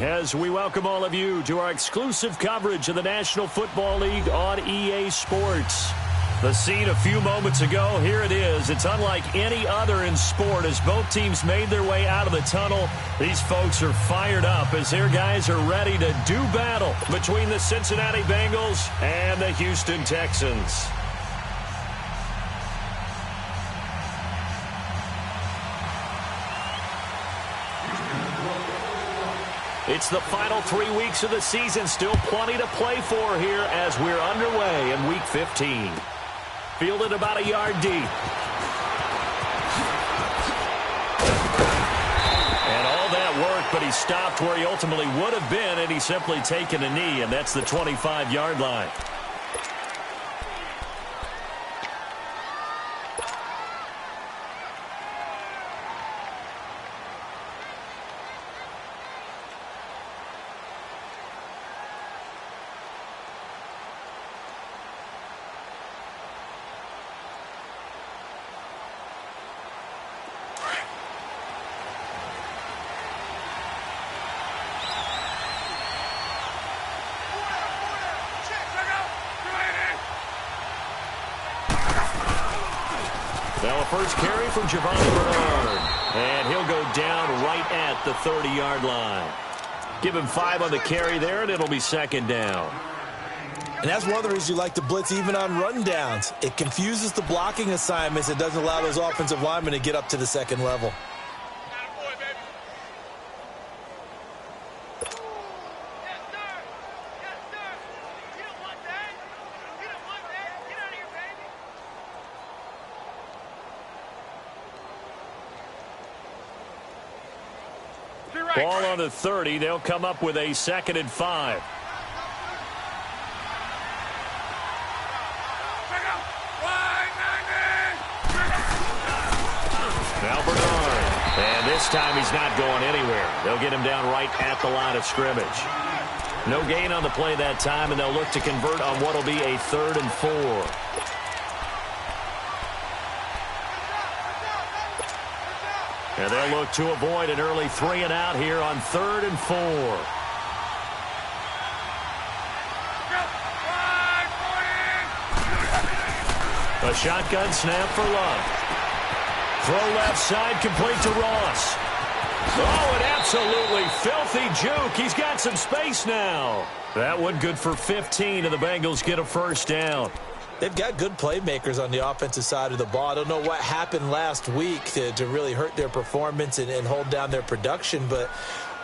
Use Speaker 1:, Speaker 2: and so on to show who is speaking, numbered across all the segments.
Speaker 1: as we welcome all of you to our exclusive coverage of the National Football League on EA Sports. The scene a few moments ago, here it is. It's unlike any other in sport as both teams made their way out of the tunnel. These folks are fired up as their guys are ready to do battle between the Cincinnati Bengals and the Houston Texans. It's the final 3 weeks of the season. Still plenty to play for here as we're underway in Week 15. Fielded about a yard deep. And all that work, but he stopped where he ultimately would have been, and he's simply taken a knee, and that's the 25-yard line. Now a first carry from Javon Bernard. And he'll go down right at the 30-yard line. Give him 5 on the carry there, and it'll be second down.
Speaker 2: And that's one of the reasons you like to blitz even on run downs. It confuses the blocking assignments. It doesn't allow those offensive linemen to get up to the second level.
Speaker 1: Ball on the 30. They'll come up with a 2nd and 5. Now Bernard. And this time he's not going anywhere. They'll get him down right at the line of scrimmage. No gain on the play that time, and they'll look to convert on what will be a 3rd and 4. And they'll look to avoid an early 3 and out here on 3rd and 4. A shotgun snap for Love. Throw left side, complete to Ross. Oh, an absolutely filthy juke. He's got some space now. That one good for 15, and the Bengals get a first down.
Speaker 2: They've got good playmakers on the offensive side of the ball. I don't know what happened last week to really hurt their performance and hold down their production, but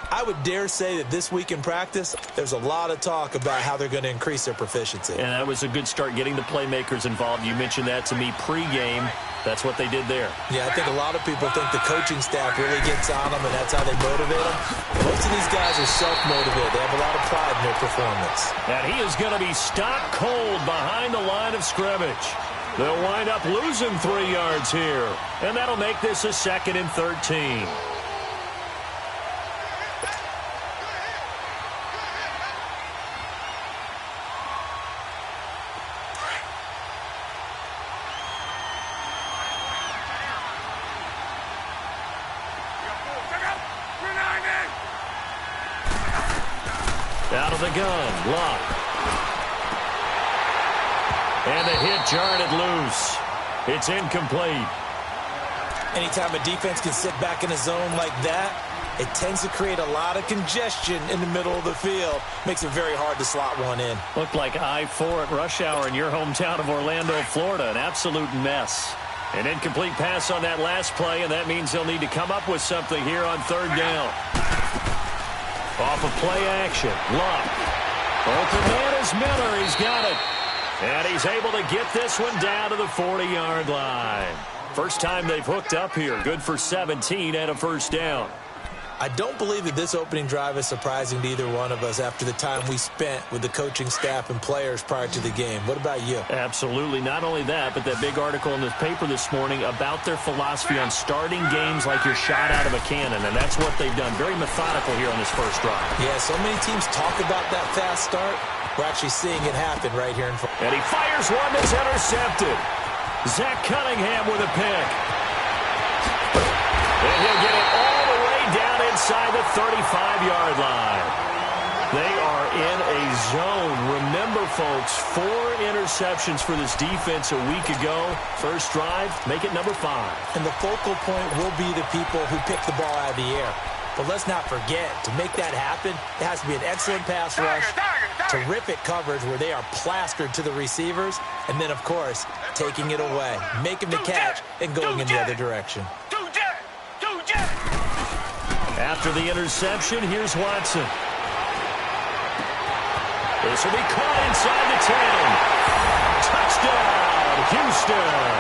Speaker 2: I would dare say that this week in practice, there's a lot of talk about how they're going to increase their proficiency.
Speaker 1: And that was a good start getting the playmakers involved. You mentioned that to me pregame. That's what they did there.
Speaker 2: Yeah, I think a lot of people think the coaching staff really gets on them, and that's how they motivate them. Most of these guys are self-motivated. They have a lot of pride in their performance.
Speaker 1: And he is going to be stopped cold behind the line of scrimmage. They'll wind up losing 3 yards here. And that'll make this a 2nd and 13. Out of the gun, Locke. And the hit jarred it loose. It's incomplete.
Speaker 2: Anytime a defense can sit back in a zone like that, it tends to create a lot of congestion in the middle of the field. Makes it very hard to slot one in.
Speaker 1: Looked like I-4 at rush hour in your hometown of Orlando, Florida. An absolute mess. An incomplete pass on that last play, and that means they'll need to come up with something here on 3rd down. Off of play action, Luck. Open man is Miller. He's got it. And he's able to get this one down to the 40-yard line. First time they've hooked up here. Good for 17 and a first down.
Speaker 2: I don't believe that this opening drive is surprising to either one of us after the time we spent with the coaching staff and players prior to the game. What about you?
Speaker 1: Absolutely. Not only that, but that big article in the paper this morning about their philosophy on starting games like you're shot out of a cannon, and that's what they've done. Very methodical here on this first drive.
Speaker 2: Yeah, so many teams talk about that fast start. We're actually seeing it happen right here in front.
Speaker 1: And he fires one that's intercepted. Zach Cunningham with a pick. And he'll get it all the way down inside the 35-yard line. They are in a zone. Remember, folks, 4 interceptions for this defense a week ago. First drive, make it number 5.
Speaker 2: And the focal point will be the people who pick the ball out of the air. But let's not forget, to make that happen, it has to be an excellent pass rush, terrific coverage where they are plastered to the receivers, and then, of course, taking it away, making the catch, and going in the other direction.
Speaker 1: After the interception, here's Watson. This will be caught inside the 10. Touchdown, Houston.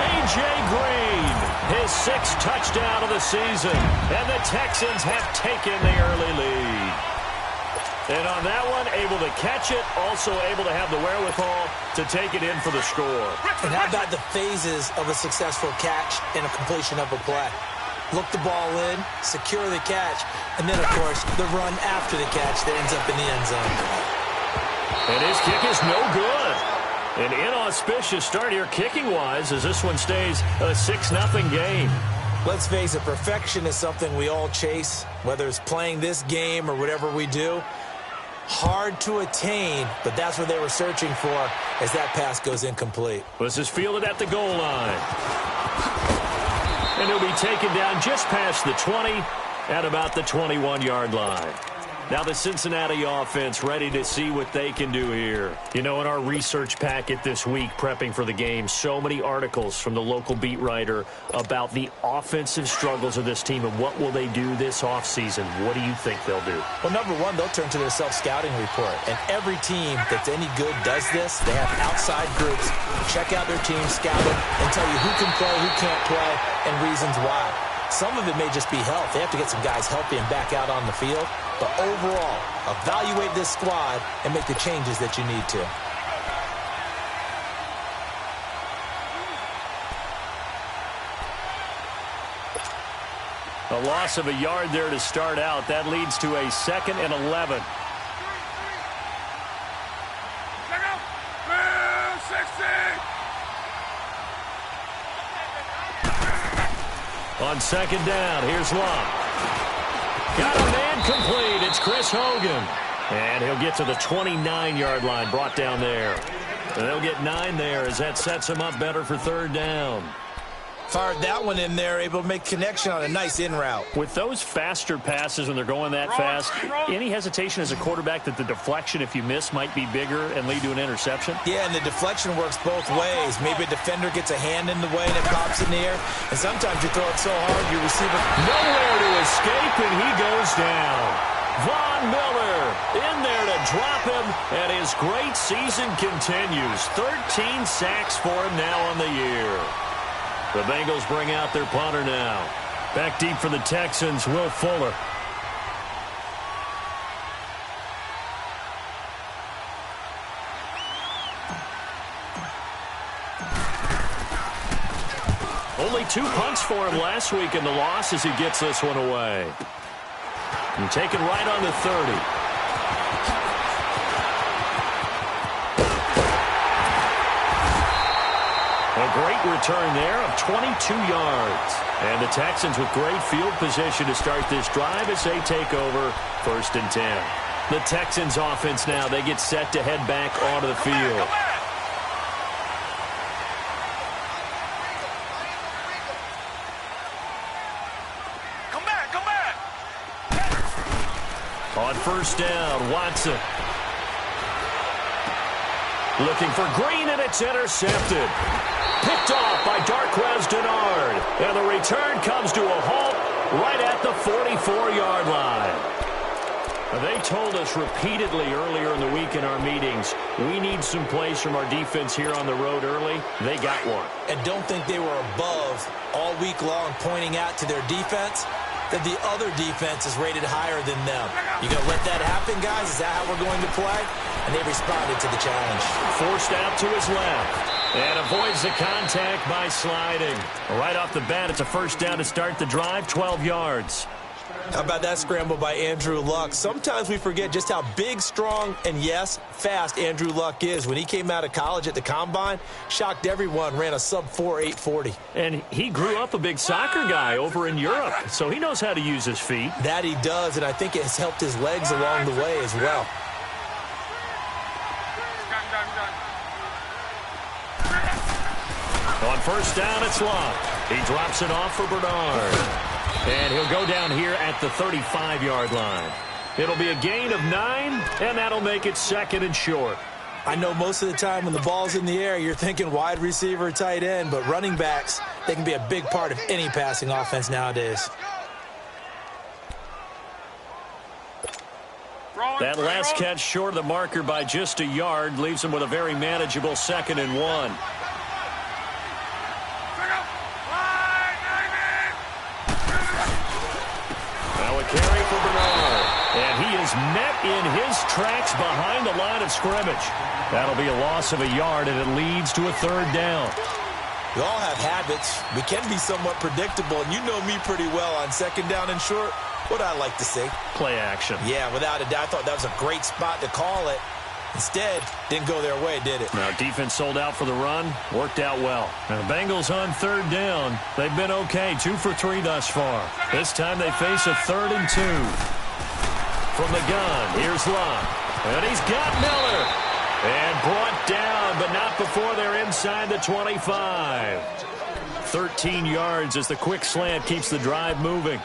Speaker 1: A.J. Green, his 6th touchdown of the season. And the Texans have taken the early lead. And on that one, able to catch it, also able to have the wherewithal to take it in for the score.
Speaker 2: And how about the phases of a successful catch and a completion of a play? Look the ball in, secure the catch, and then, of course, the run after the catch that ends up in the end zone.
Speaker 1: And his kick is no good. An inauspicious start here kicking-wise as this one stays a 6-0 game.
Speaker 2: Let's face it, perfection is something we all chase, whether it's playing this game or whatever we do. Hard to attain, but that's what they were searching for as that pass goes incomplete.
Speaker 1: This is fielded at the goal line. And he'll be taken down just past the 20 at about the 21-yard line. Now the Cincinnati offense ready to see what they can do here. You know, in our research packet this week, prepping for the game, so many articles from the local beat writer about the offensive struggles of this team and what will they do this offseason. What do you think they'll do?
Speaker 2: Well, number one, they'll turn to their self-scouting report. And every team that's any good does this. They have outside groups. Check out their team, scout them, and tell you who can play, who can't play, and reasons why. Some of it may just be health. They have to get some guys healthy and back out on the field. But overall, evaluate this squad and make the changes that you need to.
Speaker 1: A loss of a yard there to start out. That leads to a 2nd and 11. On 2nd down, here's Locke. Got a man complete. It's Chris Hogan. And he'll get to the 29-yard line, brought down there. And they'll get 9 there as that sets him up better for 3rd down.
Speaker 2: Fired that one in there, able to make connection on a nice in route.
Speaker 1: With those faster passes when they're going that fast, any hesitation as a quarterback that the deflection, if you miss, might be bigger and lead to an interception?
Speaker 2: Yeah, and the deflection works both ways. Maybe a defender gets a hand in the way and it pops in the air. And sometimes you throw it so hard, your receiver
Speaker 1: nowhere to escape, and he goes down. Von Miller in there to drop him, and his great season continues. 13 sacks for him now on the year. The Bengals bring out their punter now. Back deep for the Texans, Will Fuller. Only 2 punts for him last week in the loss as he gets this one away. And taken right on the 30. A great return there of 22 yards. And the Texans with great field position to start this drive as they take over 1st and 10. The Texans offense now, they get set to head back onto the field.
Speaker 3: Come back.
Speaker 1: On 1st down, Watson. Looking for Green, and it's intercepted. Picked off by Darquez Denard. And the return comes to a halt right at the 44-yard line. They told us repeatedly earlier in the week in our meetings, we need some plays from our defense here on the road early. They got one.
Speaker 2: and don't think they were above all week long, pointing out to their defense that the other defense is rated higher than them. You going to let that happen, guys? Is that how we're going to play? And they responded to the challenge.
Speaker 1: Forced out to his left. And avoids the contact by sliding. Right off the bat, it's a first down to start the drive, 12 yards.
Speaker 2: How about that scramble by Andrew Luck? Sometimes we forget just how big, strong, and yes, fast Andrew Luck is. When he came out of college at the Combine, shocked everyone, ran a sub-4 840.
Speaker 1: And he grew up a big soccer guy over in Europe, so he knows how to use his feet.
Speaker 2: That he does, and I think it has helped his legs along the way as well.
Speaker 1: On first down, it's Luck. He drops it off for Bernard. And he'll go down here at the 35-yard line. It'll be a gain of 9, and that'll make it 2nd and short.
Speaker 2: I know most of the time when the ball's in the air, you're thinking wide receiver, tight end, but running backs, they can be a big part of any passing offense nowadays.
Speaker 1: That last catch short of the marker by just a yard leaves him with a very manageable 2nd and 1. Carry for Bernard. And he is met in his tracks behind the line of scrimmage. That'll be a loss of a yard, and it leads to a 3rd down.
Speaker 2: We all have habits. We can be somewhat predictable, and you know me pretty well on 2nd down and short. What I like to say?
Speaker 1: Play action.
Speaker 2: Yeah, without a doubt. I thought that was a great spot to call it. Instead, didn't go their way, did it?
Speaker 1: Now, defense sold out for the run. Worked out well. Now, the Bengals on 3rd down. They've been okay. 2 for 3 thus far. This time they face a 3rd and 2. From the gun, here's Luck. And he's got Miller. And brought down, but not before they're inside the 25. 13 yards as the quick slant keeps the drive moving.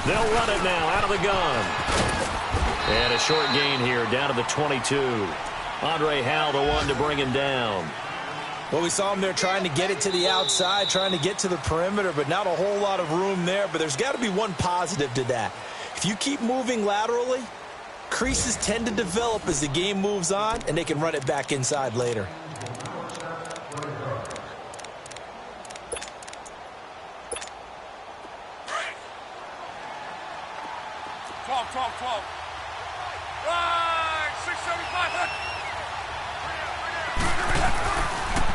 Speaker 1: They'll run it now out of the gun. And a short gain here down to the 22. Andre Howell, the one to bring him down.
Speaker 2: Well, we saw him there trying to get it to the outside, trying to get to the perimeter, but not a whole lot of room there. But there's got to be one positive to that. If you keep moving laterally, creases tend to develop as the game moves on, and they can run it back inside later.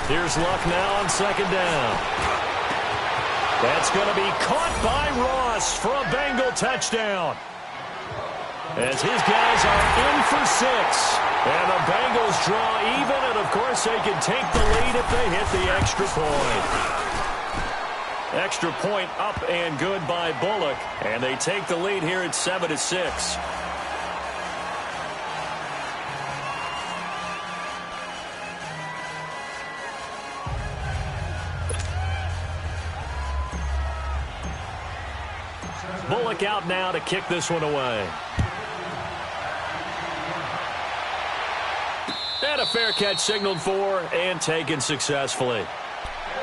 Speaker 1: Here's Luck now on 2nd down. That's going to be caught by Ross for a Bengal touchdown. As his guys are in for 6. And the Bengals draw even, and of course they can take the lead if they hit the extra point. Extra point up and good by Bullock. And they take the lead here at 7-6. Bullock out now to kick this one away. And a fair catch signaled for and taken successfully.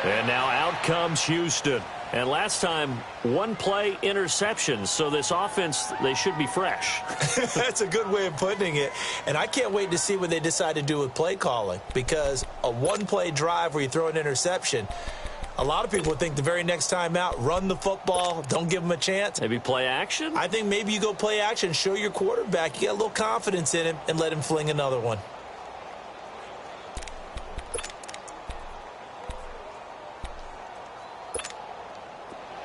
Speaker 1: And now out comes Houston. And last time, 1 play interception. So this offense, they should be fresh.
Speaker 2: That's a good way of putting it. And I can't wait to see what they decide to do with play calling. Because a 1-play drive where you throw an interception, a lot of people would think the very next time out, run the football, don't give them a chance.
Speaker 1: Maybe play action?
Speaker 2: I think maybe you go play action, show your quarterback, you got a little confidence in him, and let him fling another one.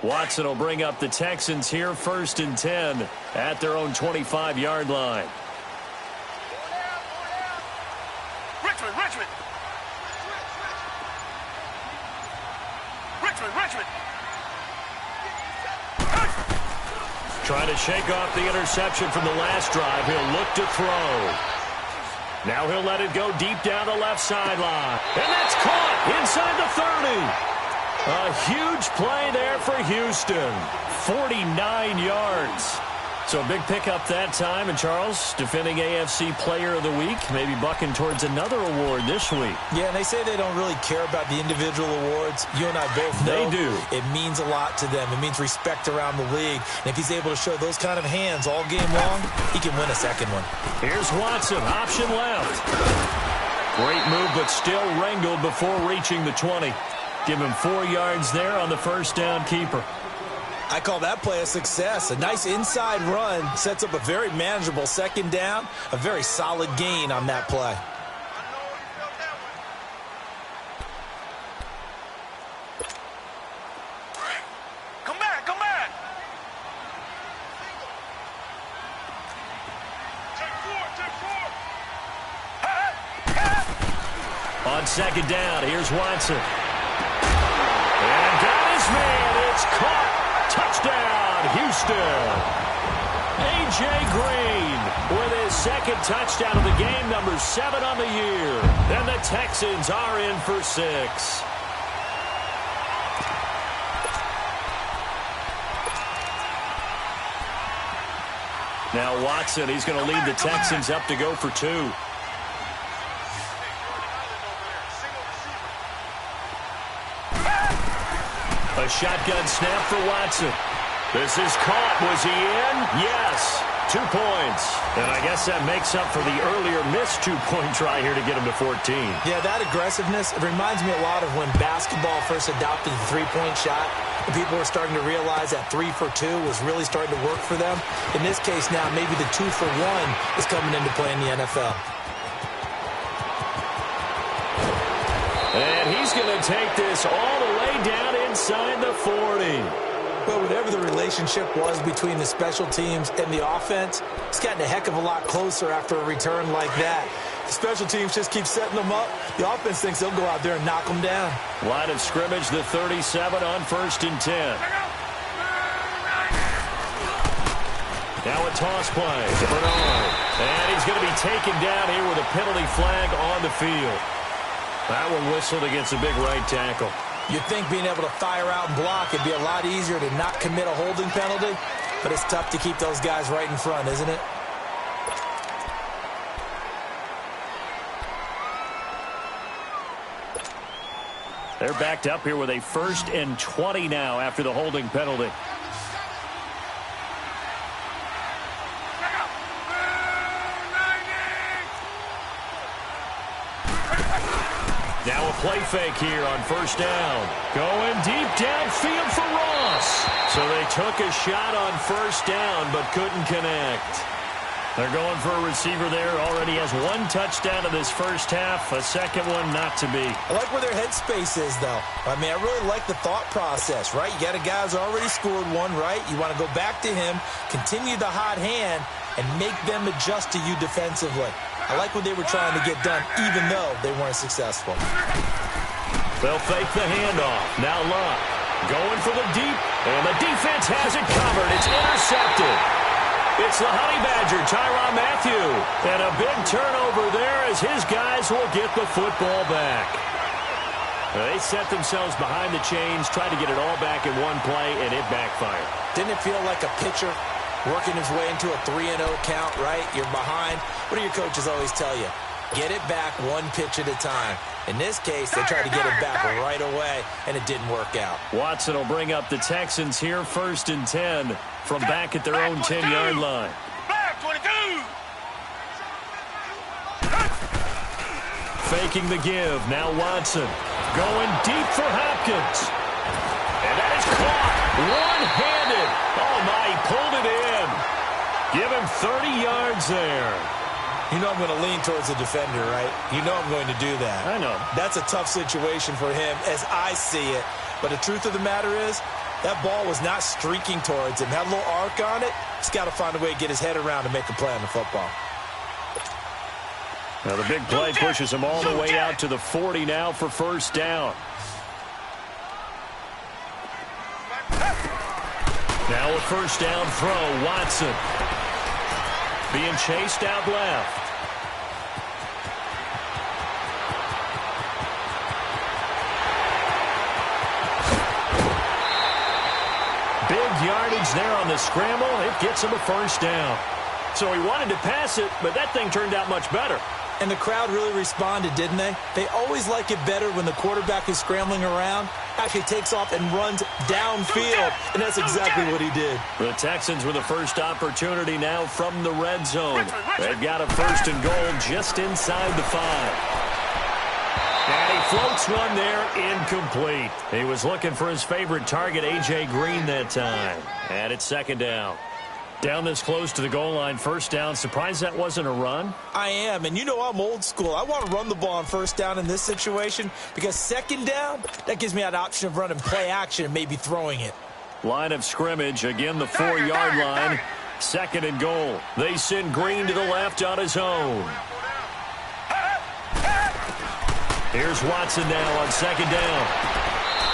Speaker 1: Watson will bring up the Texans here 1st and 10 at their own 25-yard line.
Speaker 3: Richmond.
Speaker 1: Trying to shake off the interception from the last drive. He'll look to throw. Now he'll let it go deep down the left sideline. And that's caught inside the 30. A huge play there for Houston. 49 yards. So a big pickup that time. And Charles, defending AFC Player of the Week, maybe bucking towards another award this week.
Speaker 2: Yeah, and they say they don't really care about the individual awards. You and I both know
Speaker 1: they do.
Speaker 2: It means a lot to them. It means respect around the league. And if he's able to show those kind of hands all game long, he can win a second one.
Speaker 1: Here's Watson, option left. Great move, but still wrangled before reaching the 20. Give him 4 yards there on the first down keeper.
Speaker 2: I call that play a success. A nice inside run sets up a very manageable second down, a very solid gain on that play.
Speaker 3: Come back, come back.
Speaker 1: On second down, here's Watson. And got his man. It's caught. Touchdown, Houston. A.J. Green with his second touchdown of the game, number 7 on the year. And the Texans are in for 6. Now Watson, he's going to lead the Texans up to go for 2. A shotgun snap for Watson. This is caught. Was he in? Yes. 2 points. And I guess that makes up for the earlier missed 2-point try here to get him to 14.
Speaker 2: Yeah, that aggressiveness, it reminds me a lot of when basketball first adopted the 3-point shot. And people were starting to realize that 3 for 2 was really starting to work for them. In this case now, maybe the 2 for 1 is coming into play in the NFL.
Speaker 1: And he's going to take this all the way down inside the 40.
Speaker 2: Well, whatever the relationship was between the special teams and the offense, it's gotten a heck of a lot closer after a return like that. The special teams just keep setting them up. The offense thinks they'll go out there and knock them down.
Speaker 1: Line of scrimmage, the 37 on 1st and 10. Now a toss play to Bernard. And he's going to be taken down here with a penalty flag on the field. That one whistled against a big right tackle.
Speaker 2: You'd think being able to fire out and block, it'd be a lot easier to not commit a holding penalty, but it's tough to keep those guys right in front, isn't it?
Speaker 1: They're backed up here with a 1st and 20 now after the holding penalty. Now a play fake here on 1st down. Going deep downfield for Ross. So they took a shot on 1st down but couldn't connect. They're going for a receiver there. Already has 1 touchdown in this first half. A second one not to be.
Speaker 2: I like where their headspace is, though. I mean, I really like the thought process, right? You got a guy who's already scored 1, right? You want to go back to him, continue the hot hand, and make them adjust to you defensively. I like what they were trying to get done, even though they weren't successful.
Speaker 1: They'll fake the handoff. Now Luck going for the deep, and the defense has it covered. It's intercepted. It's the Honey Badger, Tyrann Mathieu. And a big turnover there as his guys will get the football back. They set themselves behind the chains, tried to get it all back in one play, and it backfired.
Speaker 2: Didn't it feel like a pitcher working his way into a 3-0 count, right? You're behind. What do your coaches always tell you? Get it back 1 pitch at a time. In this case, they tried to get it back right away, and it didn't work out.
Speaker 1: Watson will bring up the Texans here 1st and 10 from back at their own 10-yard line.
Speaker 3: Back 22.
Speaker 1: Faking the give. Now Watson going deep for Hopkins. And that is caught. One-handed. Oh, my, he pulled it in. Give him 30 yards there.
Speaker 2: You know I'm going to lean towards the defender, right? You know I'm going to do that.
Speaker 1: I know.
Speaker 2: That's a tough situation for him as I see it. But the truth of the matter is, that ball was not streaking towards him. Had a little arc on it. He's got to find a way to get his head around to make a play on the football.
Speaker 1: Now the big play pushes him all the way out to the 40 now for 1st down. Now a 1st down throw, Watson. Being chased out left. Big yardage there on the scramble. It gets him a 1st down. So he wanted to pass it, but that thing turned out much better.
Speaker 2: And the crowd really responded, didn't they? They always like it better when the quarterback is scrambling around, actually takes off and runs downfield, and that's exactly what he did.
Speaker 1: The Texans with the first opportunity now from the red zone. They've got a 1st and goal just inside the 5. floats one there, incomplete. He was looking for his favorite target, A.J. Green, that time. And it's second down. Down this close to the goal line, first down. Surprised that wasn't a run?
Speaker 2: I am, and you know I'm old school. I want to run the ball on first down in this situation because second down, that gives me that option of running play action and maybe throwing it.
Speaker 1: Line of scrimmage, again the 4-yard line. Second and goal. They send Green to the left on his own. Here's Watson now on second down.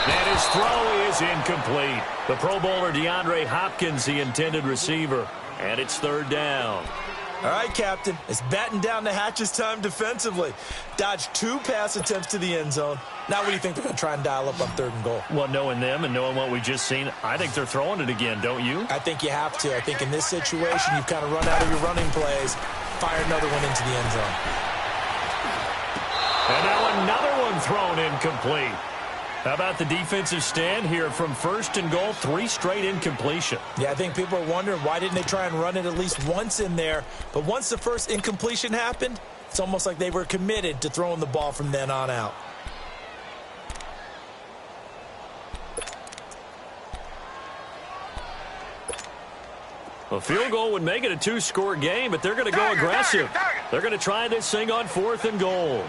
Speaker 1: And his throw is incomplete. The Pro Bowler DeAndre Hopkins, the intended receiver. And it's third down.
Speaker 2: All right, Captain. It's batten down the hatches time defensively. Dodged 2 pass attempts to the end zone. Now what do you think they're going to try and dial up on third and goal?
Speaker 1: Well, knowing them and knowing what we just seen, I think they're throwing it again, don't you?
Speaker 2: I think you have to. I think in this situation, you've kind of run out of your running plays. Fire another one into the end zone.
Speaker 1: And now another one thrown incomplete. How about the defensive stand here from first and goal, 3 straight incompletion?
Speaker 2: Yeah, I think people are wondering why didn't they try and run it at least once in there. But once the first incompletion happened, it's almost like they were committed to throwing the ball from then on out.
Speaker 1: A field goal would make it a 2-score game, but they're going to go aggressive. They're going to try this thing on 4th and goal.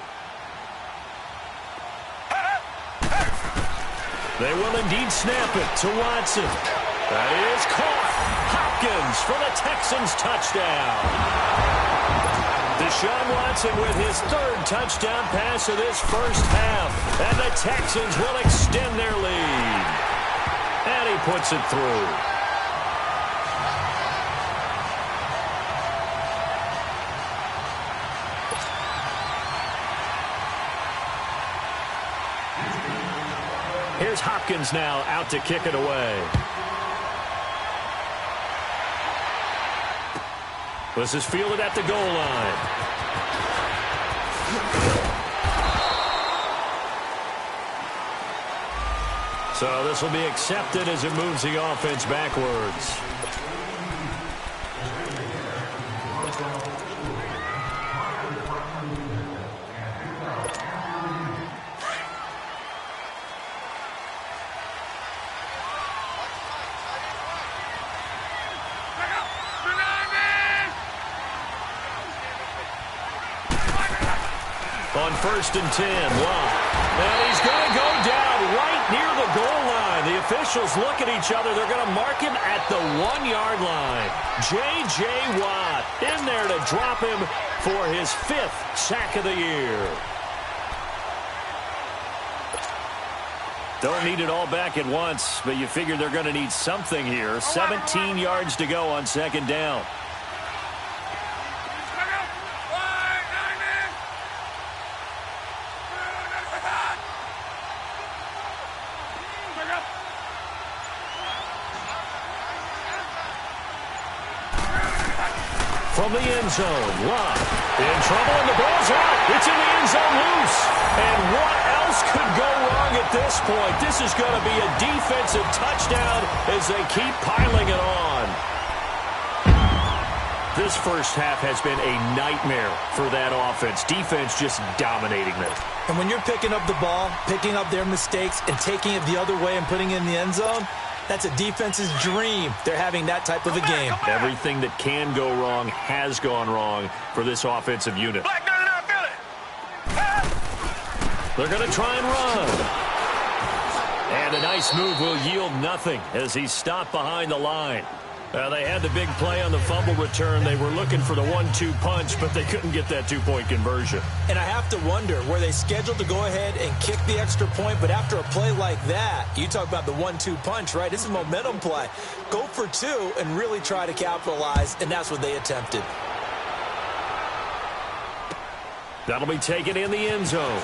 Speaker 1: They will indeed snap it to Watson. That is caught. Hopkins for the Texans touchdown. Deshaun Watson with his 3rd touchdown pass of this first half. And the Texans will extend their lead. And he puts it through. Here's Hopkins now out to kick it away. This is fielded at the goal line. So this will be accepted as it moves the offense backwards. On 1st and 10, Love. And he's going to go down right near the goal line. The officials look at each other. They're going to mark him at the 1-yard line. J.J. Watt in there to drop him for his 5th sack of the year. Don't need it all back at once, but you figure they're going to need something here. 17 yards to go on second down. From the end zone, Love in trouble, and the ball's out. It's in the end zone loose. And what else could go wrong at this point? This is going to be a defensive touchdown as they keep piling it on. This first half has been a nightmare for that offense. Defense just dominating them.
Speaker 2: And when you're picking up the ball, picking up their mistakes, and taking it the other way and putting it in the end zone, that's a defense's dream. They're having that type of a game.
Speaker 1: Everything that can go wrong has gone wrong for this offensive unit. They're going to try and run. And a nice move will yield nothing as he's stopped behind the line. They had the big play on the fumble return. They were looking for the 1-2 punch, but they couldn't get that 2-point conversion.
Speaker 2: And I have to wonder, were they scheduled to go ahead and kick the extra point, but after a play like that, you talk about the 1-2 punch, right? This is a momentum play. Go for 2 and really try to capitalize, and that's what they attempted.
Speaker 1: That'll be taken in the end zone.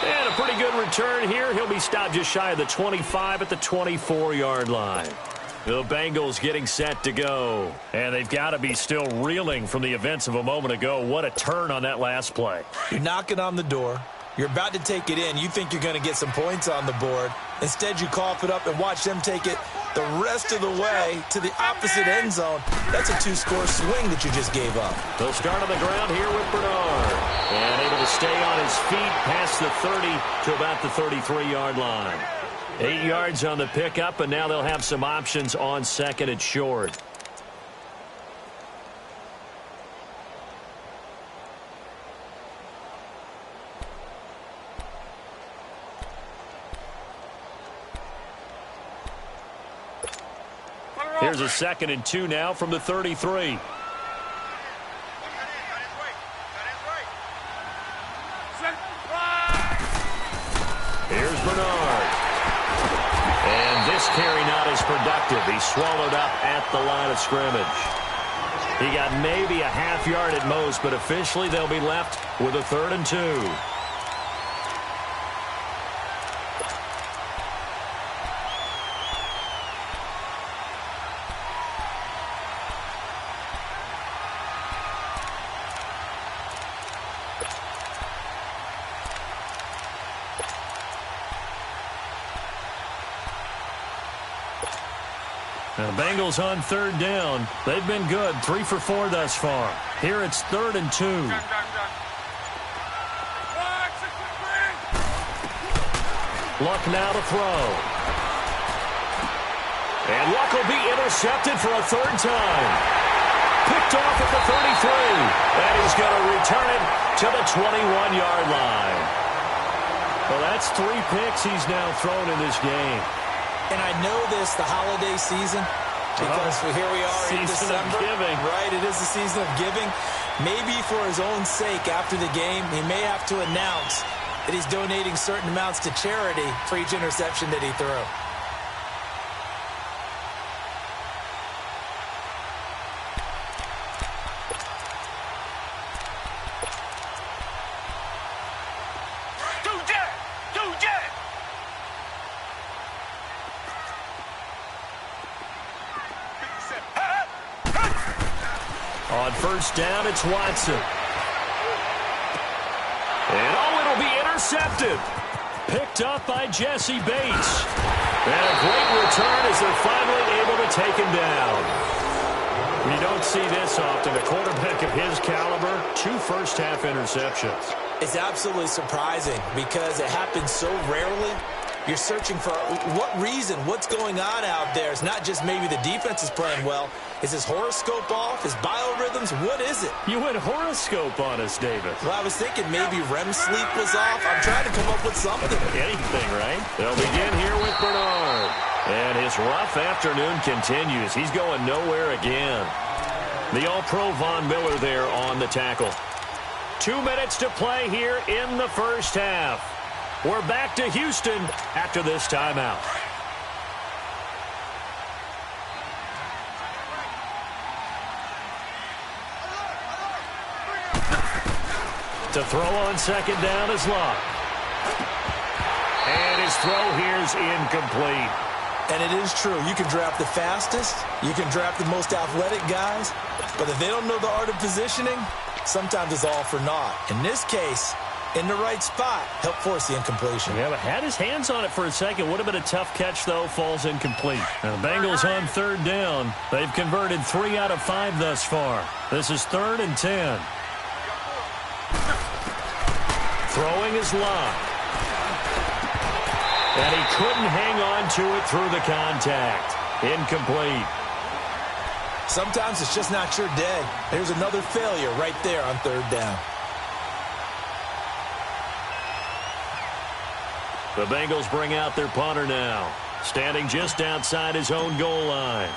Speaker 1: And a pretty good return here. He'll be stopped just shy of the 25 at the 24-yard line. The Bengals getting set to go. And they've got to be still reeling from the events of a moment ago. What a turn on that last play.
Speaker 2: You're knocking on the door. You're about to take it in. You think you're going to get some points on the board. Instead, you cough it up and watch them take it the rest of the way to the opposite end zone. That's a 2-score swing that you just gave up.
Speaker 1: They'll start on the ground here with Bernard. And able to stay on his feet past the 30 to about the 33-yard line. 8 yards on the pickup, and now they'll have some options on second and short. Here's a 2nd and 2 now from the 33. Here's Bernard. And this carry not as productive. He's swallowed up at the line of scrimmage. He got maybe a half yard at most, but officially they'll be left with a 3rd and 2. The Bengals on 3rd down. They've been good, 3 for 4 thus far. Here it's 3rd and 2. Luck now to throw. And Luck will be intercepted for a 3rd time. Picked off at the 33. And he's going to return it to the 21-yard line. Well, that's 3 picks he's now thrown in this game.
Speaker 2: And I know this, the holiday season, because here we are in December.
Speaker 1: Giving.
Speaker 2: Right, it is the season of giving. Maybe for his own sake, after the game, he may have to announce that he's donating certain amounts to charity for each interception that he threw.
Speaker 1: On 1st down, it's Watson. And it'll be intercepted. Picked up by Jesse Bates. And a great return as they're finally able to take him down. You don't see this often. A quarterback of his caliber, 2 first-half interceptions.
Speaker 2: It's absolutely surprising because it happens so rarely. You're searching for what reason, what's going on out there. It's not just maybe the defense is playing well. Is his horoscope off? His biorhythms? What is it?
Speaker 1: You went horoscope on us, David.
Speaker 2: Well, I was thinking maybe REM sleep was off. I'm trying to come up with something.
Speaker 1: Anything, right? They'll begin here with Bernard. And his rough afternoon continues. He's going nowhere again. The All-Pro Von Miller there on the tackle. 2 minutes to play here in the first half. We're back to Houston after this timeout. To throw on 2nd down is Luck. And his throw here's incomplete.
Speaker 2: And it is true. You can draft the fastest. You can draft the most athletic guys. But if they don't know the art of positioning, sometimes it's all for naught. In this case, in the right spot, help force the incompletion.
Speaker 1: Yeah, but had his hands on it for a second. Would have been a tough catch, though. Falls incomplete. Now, the Bengals on 3rd down. They've converted 3 out of 5 thus far. This is 3rd and 10. Throwing is Luck. And he couldn't hang on to it through the contact. Incomplete.
Speaker 2: Sometimes it's just not your day. There's another failure right there on 3rd down.
Speaker 1: The Bengals bring out their punter now, standing just outside his own goal line.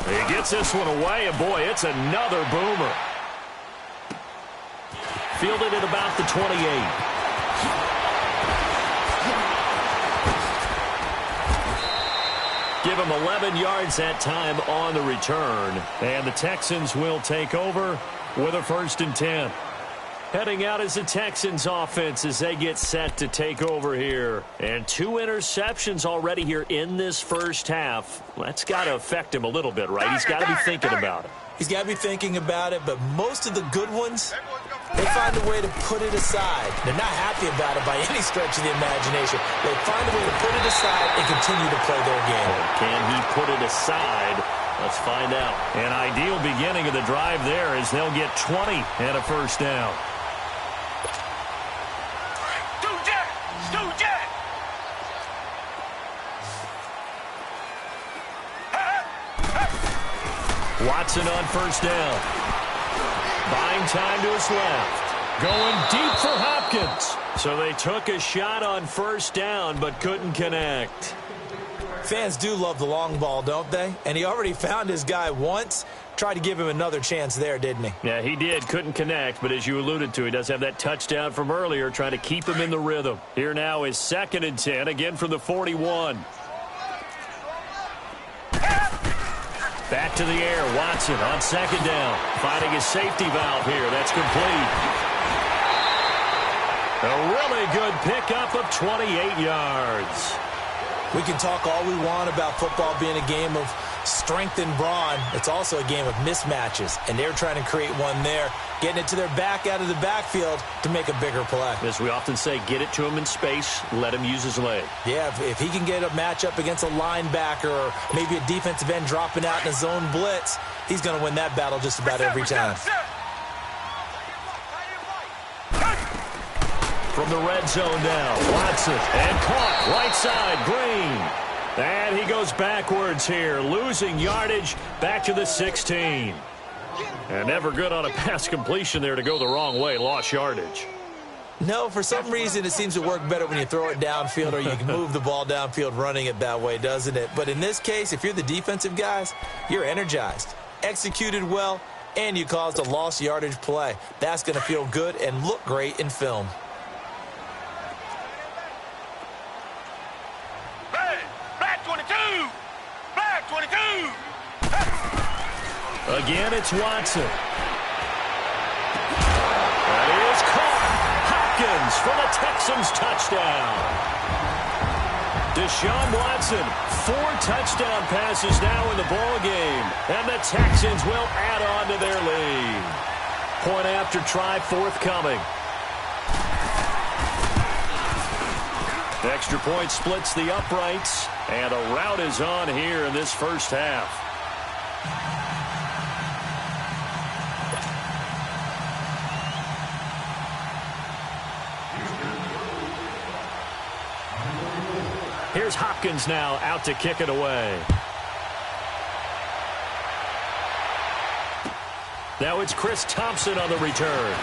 Speaker 1: He gets this one away, and boy, it's another boomer. Fielded at about the 28. Give him 11 yards that time on the return, and the Texans will take over with a 1st and 10. Heading out as the Texans offense as they get set to take over here. And 2 interceptions already here in this first half. That's got to affect him a little bit, right? He's got to be thinking about it.
Speaker 2: He's got to be thinking about it, but most of the good ones, they find a way to put it aside. They're not happy about it by any stretch of the imagination. They find a way to put it aside and continue to play their game.
Speaker 1: Can he put it aside Let's find out. An ideal beginning of the drive there as they'll get 20 and a first down. Watson on first down. Buying time to his left. Going deep for Hopkins. So they took a shot on first down but couldn't connect.
Speaker 2: Fans do love the long ball, don't they? And he already found his guy once. Tried to give him another chance there, didn't he?
Speaker 1: Yeah, he did. Couldn't connect, but as you alluded to, he does have that touchdown from earlier, trying to keep him in the rhythm. Here now is 2nd and 10, again from the 41. Back to the air, Watson on 2nd down. Finding his safety valve here. That's complete. A really good pickup of 28 yards.
Speaker 2: We can talk all we want about football being a game of strength and brawn. It's also a game of mismatches, and they're trying to create one there, getting it to their back out of the backfield to make a bigger play.
Speaker 1: As we often say, get it to him in space, let him use his leg.
Speaker 2: Yeah, if he can get a matchup against a linebacker or maybe a defensive end dropping out in a zone blitz, he's going to win that battle just about every time.
Speaker 1: From the red zone now, Watson, and caught, right side, Green. And he goes backwards here, losing yardage back to the 16. And never good on a pass completion there to go the wrong way, lost yardage.
Speaker 2: No, for some reason it seems to work better when you throw it downfield or you can move the ball downfield running it that way, doesn't it? But in this case, if you're the defensive guys, you're energized, executed well, and you caused a lost yardage play. That's going to feel good and look great in film.
Speaker 1: Again, it's Watson. That is caught. Hopkins for the Texans touchdown. Deshaun Watson, 4 touchdown passes now in the ball game, and the Texans will add on to their lead. Point after try forthcoming. Extra point splits the uprights, and a rout is on here in this first half. Here's Hopkins now out to kick it away. Now it's Chris Thompson on the return.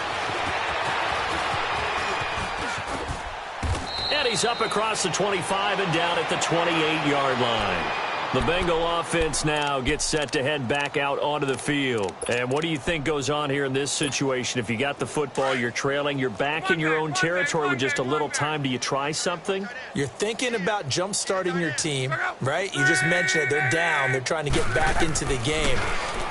Speaker 1: And he's up across the 25 and down at the 28-yard line. The Bengal offense now gets set to head back out onto the field. And what do you think goes on here in this situation? If you got the football, you're trailing, you're back in your own territory with just a little time. Do you try something?
Speaker 2: You're thinking about jump-starting your team, right? You just mentioned it. They're down. They're trying to get back into the game.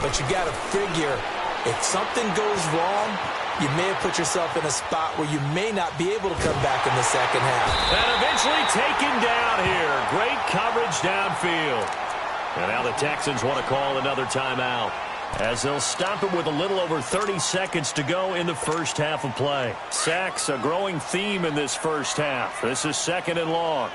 Speaker 2: But you got to figure if something goes wrong, you may have put yourself in a spot where you may not be able to come back in the second half.
Speaker 1: And eventually taken down here. Great coverage downfield. And now the Texans want to call another timeout, as they'll stop it with a little over 30 seconds to go in the first half of play. Sacks, a growing theme in this first half. This is 2nd and long.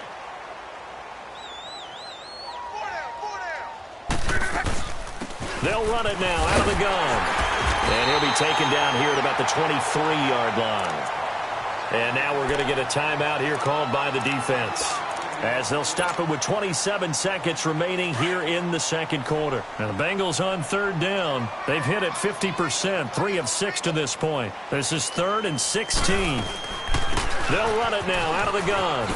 Speaker 1: They'll run it now out of the gun. And he'll be taken down here at about the 23-yard line. And now we're going to get a timeout here called by the defense, as they'll stop it with 27 seconds remaining here in the second quarter. And the Bengals on 3rd down. They've hit it 50%, 3 of 6 to this point. This is 3rd and 16. They'll run it now out of the gun.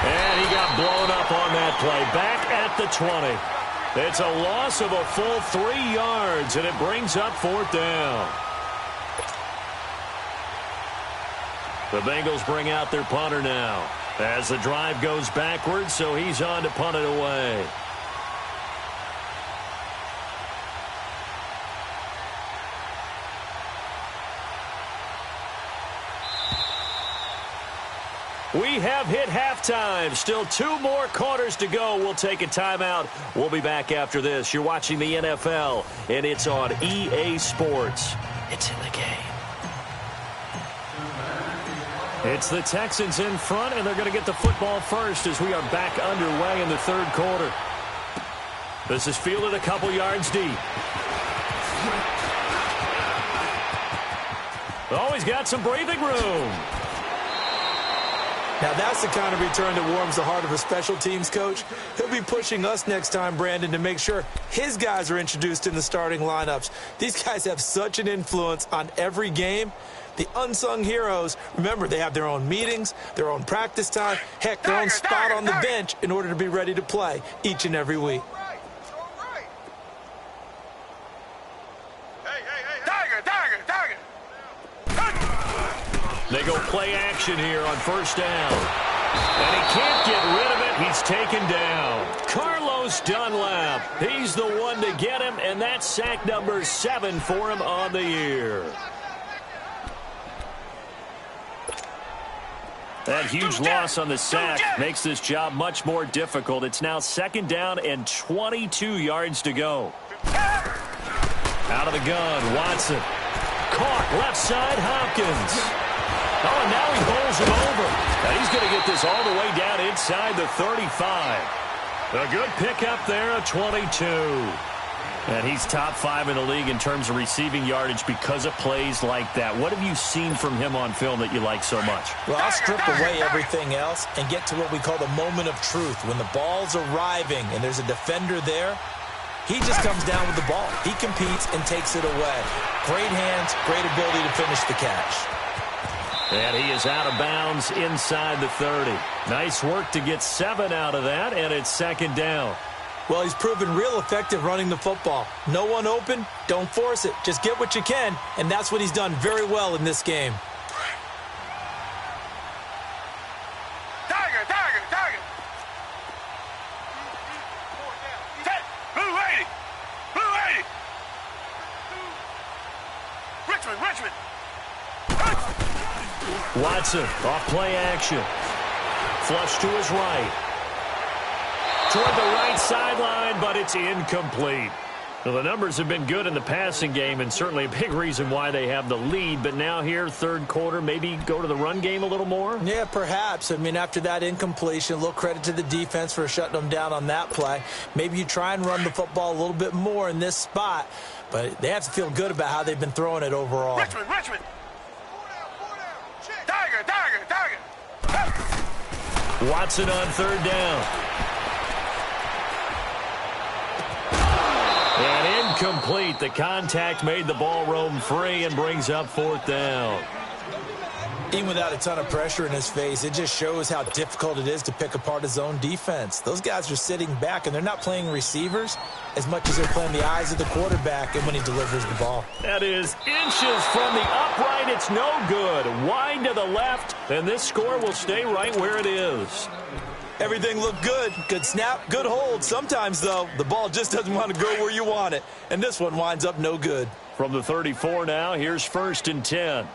Speaker 1: And he got blown up on that play. Back at the 20. It's a loss of a full 3 yards, and it brings up 4th down. The Bengals bring out their punter now, as the drive goes backwards, so he's on to punt it away. We have hit halftime. Still 2 more quarters to go. We'll take a timeout. We'll be back after this. You're watching the NFL, and it's on EA Sports. It's in the game. It's the Texans in front, and they're going to get the football first as we are back underway in the 3rd quarter. This is fielded a couple yards deep. Oh, he's got some breathing room.
Speaker 2: Now, that's the kind of return that warms the heart of a special teams coach. He'll be pushing us next time, Brandon, to make sure his guys are introduced in the starting lineups. These guys have such an influence on every game. The unsung heroes, remember, they have their own meetings, their own practice time, heck, their own spot on the bench in order to be ready to play each and every week.
Speaker 1: They go play action here on first down. And he can't get rid of it. He's taken down. Carlos Dunlap. He's the one to get him, and that's sack number 7 for him on the year. That huge loss on the sack makes this job much more difficult. It's now 2nd down and 22 yards to go. Out of the gun, Watson. Caught left side, Hopkins. Oh, and now he bowls him over. And he's going to get this all the way down inside the 35. A good pickup there, a 22. And he's top 5 in the league in terms of receiving yardage because of plays like that. What have you seen from him on film that you like so much?
Speaker 2: Well, I'll strip away everything else and get to what we call the moment of truth. When the ball's arriving and there's a defender there, he just comes down with the ball. He competes and takes it away. Great hands, great ability to finish the catch.
Speaker 1: And he is out of bounds inside the 30. Nice work to get 7 out of that, and it's 2nd down.
Speaker 2: Well, he's proven real effective running the football. No one open, don't force it. Just get what you can, and that's what he's done very well in this game.
Speaker 3: Tiger! Blue 80! Richmond!
Speaker 1: Watson off play action. Flush to his right. Toward the right sideline, but it's incomplete. Well, the numbers have been good in the passing game and certainly a big reason why they have the lead. But now here, 3rd quarter, maybe go to the run game a little more?
Speaker 2: Yeah, perhaps. I mean, after that incompletion, a little credit to the defense for shutting them down on that play. Maybe you try and run the football a little bit more in this spot. But they have to feel good about how they've been throwing it overall.
Speaker 3: Richmond! Tiger!
Speaker 1: Watson on 3rd down. And incomplete. The contact made the ball roam free and brings up 4th down.
Speaker 2: Even without a ton of pressure in his face, it just shows how difficult it is to pick apart his own defense. Those guys are sitting back, and they're not playing receivers as much as they're playing the eyes of the quarterback and when he delivers the ball.
Speaker 1: That is inches from the upright. It's no good. Wide to the left, and this score will stay right where it is.
Speaker 2: Everything looked good. Good snap, good hold. Sometimes, though, the ball just doesn't want to go where you want it, and this one winds up no good.
Speaker 1: From the 34 now, here's 1st and 10.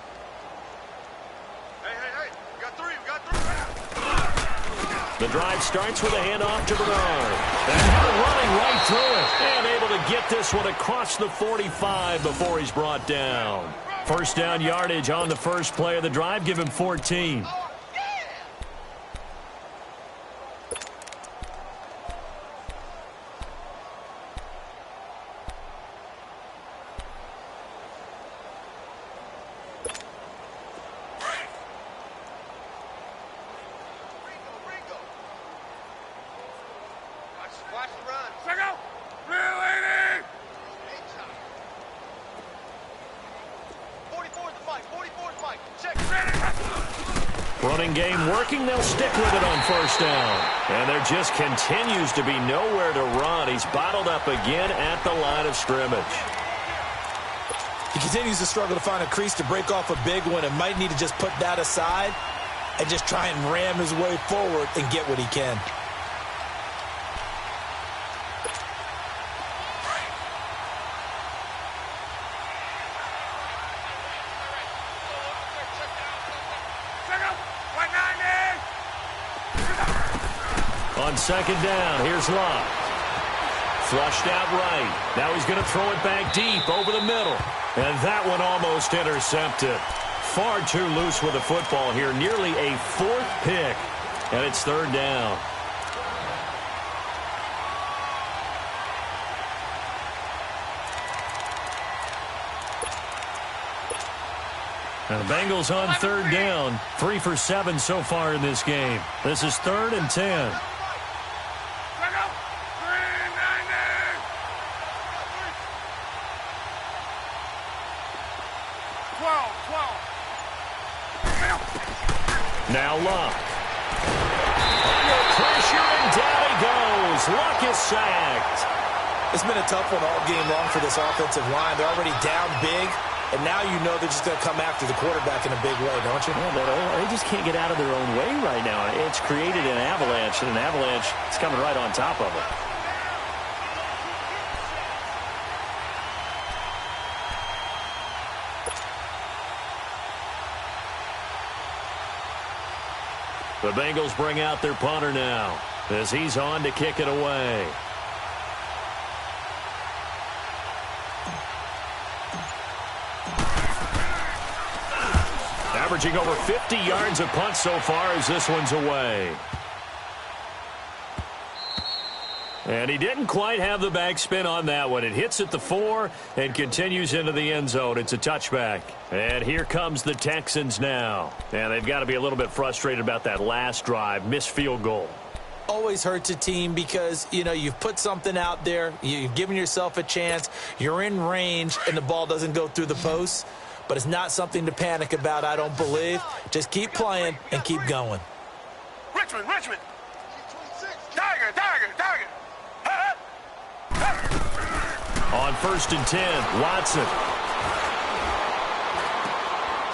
Speaker 1: The drive starts with a handoff to Bernard. And now running right through it. And able to get this one across the 45 before he's brought down. 1st down yardage on the first play of the drive. Give him 14. Running game working. They'll stick with it on 1st down. And there just continues to be nowhere to run. He's bottled up again at the line of scrimmage.
Speaker 2: He continues to struggle to find a crease to break off a big one and might need to just put that aside and just try and ram his way forward and get what he can.
Speaker 1: On 2nd down, here's Locke. Flushed out right. Now he's going to throw it back deep over the middle. And that one almost intercepted. Far too loose with the football here. Nearly a 4th pick. And it's 3rd down. And the Bengals on third down. 3 for 7 so far in this game. This is 3rd and 10. Now Luck. Under pressure, and down he goes. Luck is sacked.
Speaker 2: It's been a tough one all game long for this offensive line. They're already down big, and now you know they're just going to come after the quarterback in a big way, don't you?
Speaker 1: Yeah, they just can't get out of their own way right now. It's created an avalanche, and an avalanche is coming right on top of them. The Bengals bring out their punter now as he's on to kick it away. Averaging over 50 yards a punt so far as this one's away. And he didn't quite have the backspin on that one. It hits at the 4 and continues into the end zone. It's a touchback. And here comes the Texans now. And they've got to be a little bit frustrated about that last drive. Missed field goal.
Speaker 2: Always hurts a team because, you know, you've put something out there. You've given yourself a chance. You're in range, and the ball doesn't go through the posts. But it's not something to panic about, I don't believe. Just keep playing and keep going.
Speaker 3: Richmond. Tiger.
Speaker 1: On 1st and 10, Watson.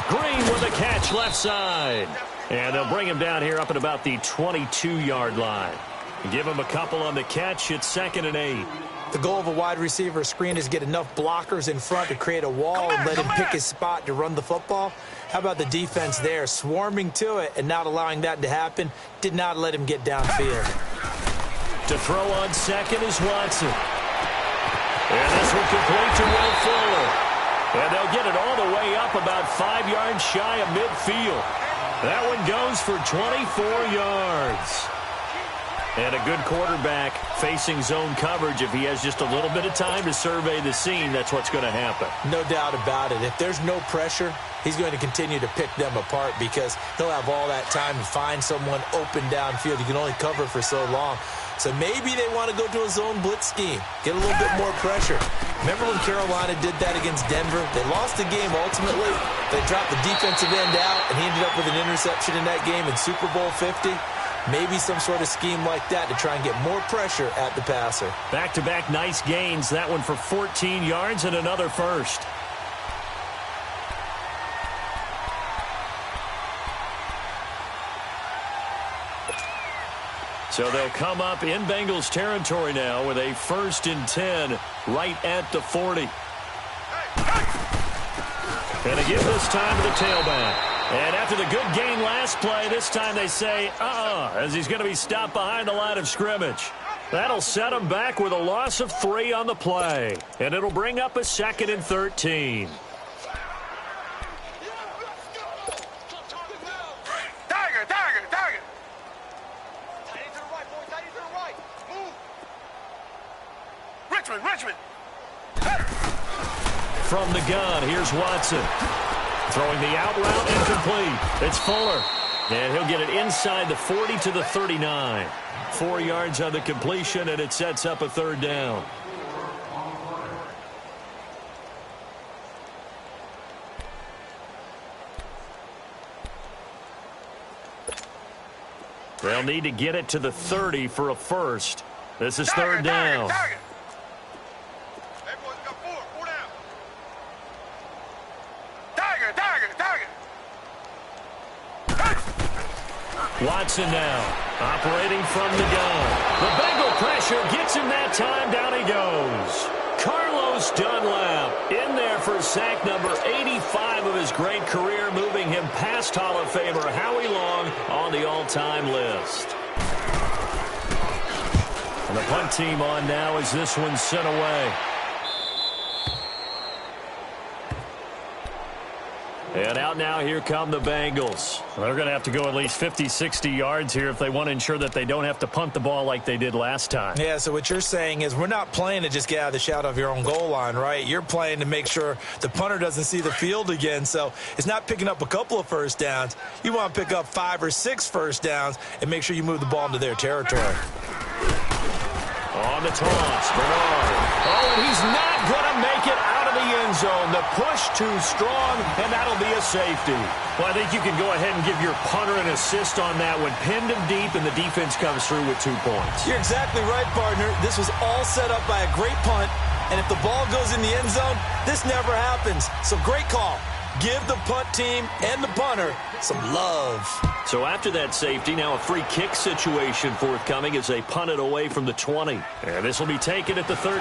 Speaker 1: Green with a catch left side. And they'll bring him down here up at about the 22-yard line. Give him a couple on the catch. It's 2nd and 8.
Speaker 2: The goal of a wide receiver screen is get enough blockers in front to create a wall and let him pick his spot to run the football. How about the defense there, swarming to it and not allowing that to happen? Did not let him get downfield.
Speaker 1: To throw on 2nd is Watson. And this one complete to Will Fuller. And they'll get it all the way up about 5 yards shy of midfield. That one goes for 24 yards. And a good quarterback facing zone coverage. If he has just a little bit of time to survey the scene, that's what's going to happen.
Speaker 2: No doubt about it. If there's no pressure, he's going to continue to pick them apart because he'll have all that time to find someone open downfield. You can only cover for so long. So maybe they want to go to a zone blitz scheme, get a little bit more pressure. Remember when Carolina did that against Denver? They lost the game ultimately. They dropped the defensive end out, and he ended up with an interception in that game in Super Bowl 50. Maybe some sort of scheme like that to try and get more pressure at the passer.
Speaker 1: Back-to-back nice gains. That one for 14 yards and another first. So they'll come up in Bengals territory now with a 1st and 10 right at the 40. And a give this time to the tailback. And after the good gain last play, this time they say, as he's going to be stopped behind the line of scrimmage. That'll set him back with a loss of 3 on the play. And it'll bring up a 2nd and 13.
Speaker 3: Tiger. Richmond.
Speaker 1: From the gun, here's Watson. Throwing the out route incomplete. It's Fuller. And he'll get it inside the 40 to the 39. 4 yards on the completion, and it sets up a 3rd down. They'll need to get it to the 30 for a first. This is 3rd down. Watson now, operating from the gun. The Bengal pressure gets him that time. Down he goes. Carlos Dunlap in there for sack number 85 of his great career, moving him past Hall of Famer Howie Long on the all-time list. And the punt team on now as this one's sent away. And out now, here come the Bengals. They're going to have to go at least 50, 60 yards here if they want to ensure that they don't have to punt the ball like they did last time.
Speaker 2: Yeah, so what you're saying is we're not playing to just get out of the shadow of your own goal line, right? You're playing to make sure the punter doesn't see the field again. So it's not picking up a couple of first downs. You want to pick up 5 or 6 first downs and make sure you move the ball into their territory.
Speaker 1: On the toss, Bernard. Oh, and he's not going to make it out of the end zone. The push too strong, and that'll be a safety. Well, I think you can go ahead and give your punter an assist on that one. Pinned him deep, and the defense comes through with 2 points.
Speaker 2: You're exactly right, partner. This was all set up by a great punt, and if the ball goes in the end zone, this never happens. So great call. Give the punt team and the punter some love.
Speaker 1: So after that safety, now a free kick situation forthcoming as they punt it away from the 20. And this will be taken at the 13.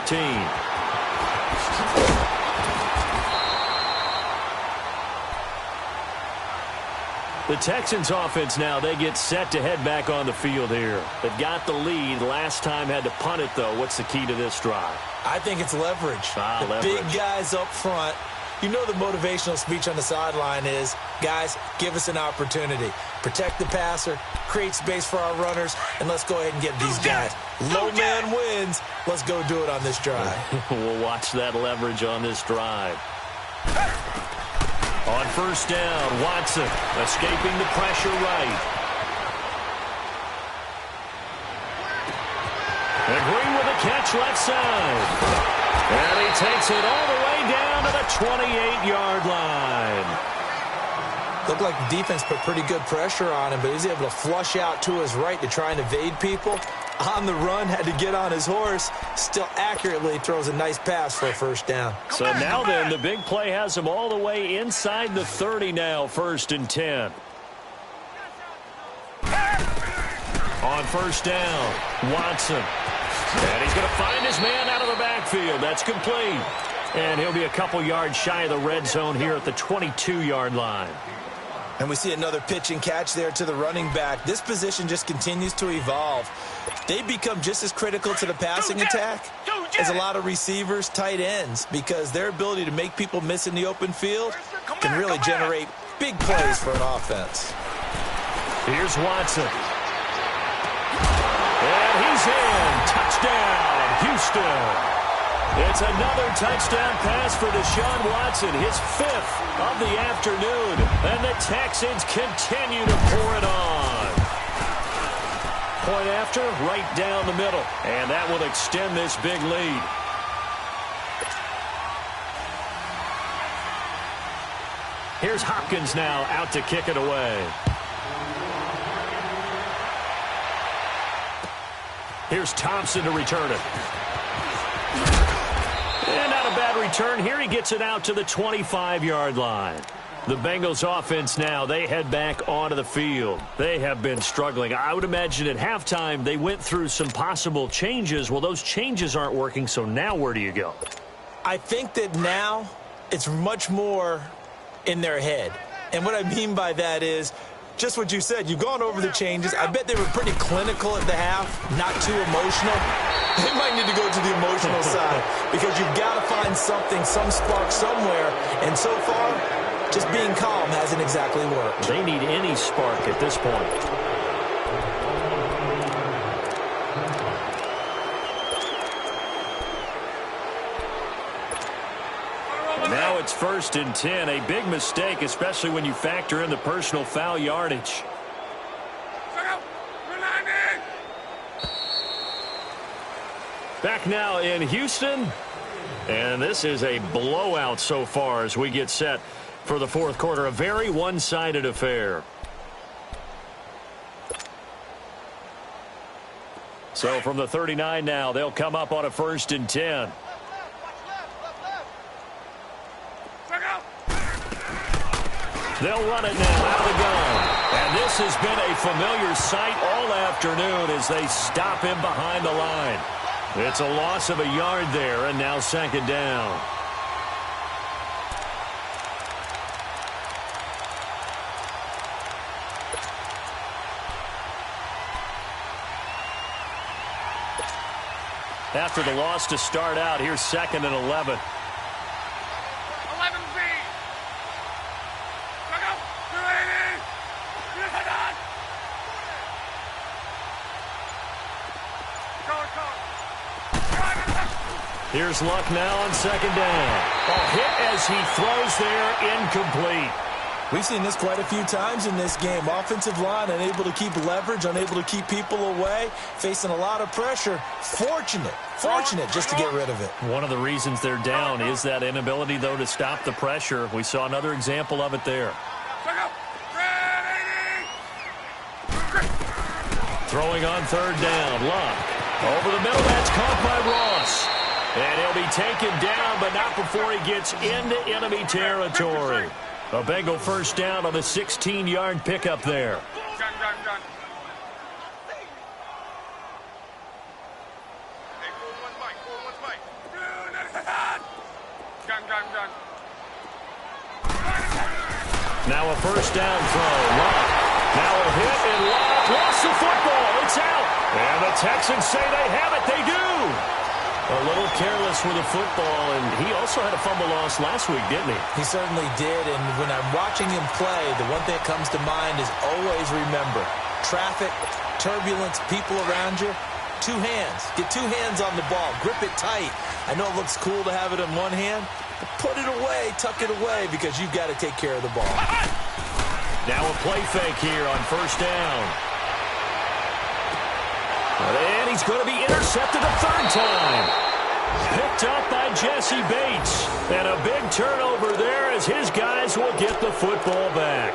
Speaker 1: The Texans offense now, they get set to head back on the field here. They've got the lead. Last time had to punt it, though. What's the key to this drive?
Speaker 2: I think it's leverage.
Speaker 1: Leverage.
Speaker 2: Big guys up front. You know the motivational speech on the sideline is, guys, give us an opportunity. Protect the passer, create space for our runners, and let's go ahead and get these guys. Low man wins. Let's go do it on this drive.
Speaker 1: We'll watch that leverage on this drive. On first down, Watson escaping the pressure right. And Green with a catch left side. And he takes it all the way down to the 28-yard line.
Speaker 2: Looked like the defense put pretty good pressure on him, but he was able to flush out to his right to try and evade people. On the run, had to get on his horse. Still accurately throws a nice pass for a first down.
Speaker 1: So now then, the big play has him all the way inside the 30 now, 1st and 10. On first down, Watson. And he's going to find his man out of the backfield. That's complete. And he'll be a couple yards shy of the red zone here at the 22-yard line.
Speaker 2: And we see another pitch and catch there to the running back. This position just continues to evolve. They become just as critical to the passing attack as a lot of receivers, tight ends, because their ability to make people miss in the open field can really generate big plays for an offense.
Speaker 1: Here's Watson. And he's in. Touchdown, Houston. It's another touchdown pass for Deshaun Watson, his 5th of the afternoon. And the Texans continue to pour it on. Point after, right down the middle. And that will extend this big lead. Here's Hopkins now out to kick it away. Here's Thompson to return it. And not a bad return here. He gets it out to the 25-yard line. The Bengals offense now, they head back onto the field. They have been struggling. I would imagine at halftime they went through some possible changes. Well, those changes aren't working, so now where do you go?
Speaker 2: I think that now it's much more in their head. And what I mean by that is just what you said. You've gone over the changes. I bet they were pretty clinical at the half, not too emotional. They might need to go to the emotional side because you've got to find something, some spark somewhere. And so far, just being calm hasn't exactly worked.
Speaker 1: They need any spark at this point. Now it's 1st and 10. A big mistake, especially when you factor in the personal foul yardage. Back now in Houston. And this is a blowout so far as we get set for the 4th quarter. A very one-sided affair. So from the 39 now, they'll come up on a 1st and 10. They'll run it now out of the gun. And this has been a familiar sight all afternoon as they stop him behind the line. It's a loss of a yard there, and now 2nd down. After the loss to start out, here's 2nd and 11. Here's Luck now on second down. Hit as he throws there, incomplete.
Speaker 2: We've seen this quite a few times in this game. Offensive line unable to keep leverage, unable to keep people away, facing a lot of pressure. Fortunate just to get rid of it.
Speaker 1: One of the reasons they're down is that inability, though, to stop the pressure. We saw another example of it there. Throwing on third down, Luck. Over the middle, that's caught by Ross. And he'll be taken down, but not before he gets into enemy territory. A Bengal first down on the 16-yard pickup there. Now a first down throw. Luck. Now a hit, and Luck lost the football. It's out. And the Texans say they have it. They do. A little careless with the football, and he also had a fumble loss last week, didn't he?
Speaker 2: He certainly did, and when I'm watching him play, the one thing that comes to mind is always remember, traffic, turbulence, people around you, two hands. Get two hands on the ball. Grip it tight. I know it looks cool to have it in one hand, but put it away, tuck it away, because you've got to take care of the ball.
Speaker 1: Now a play fake here on first down. And he's going to be intercepted a third time. Picked up by Jesse Bates. And a big turnover there as his guys will get the football back.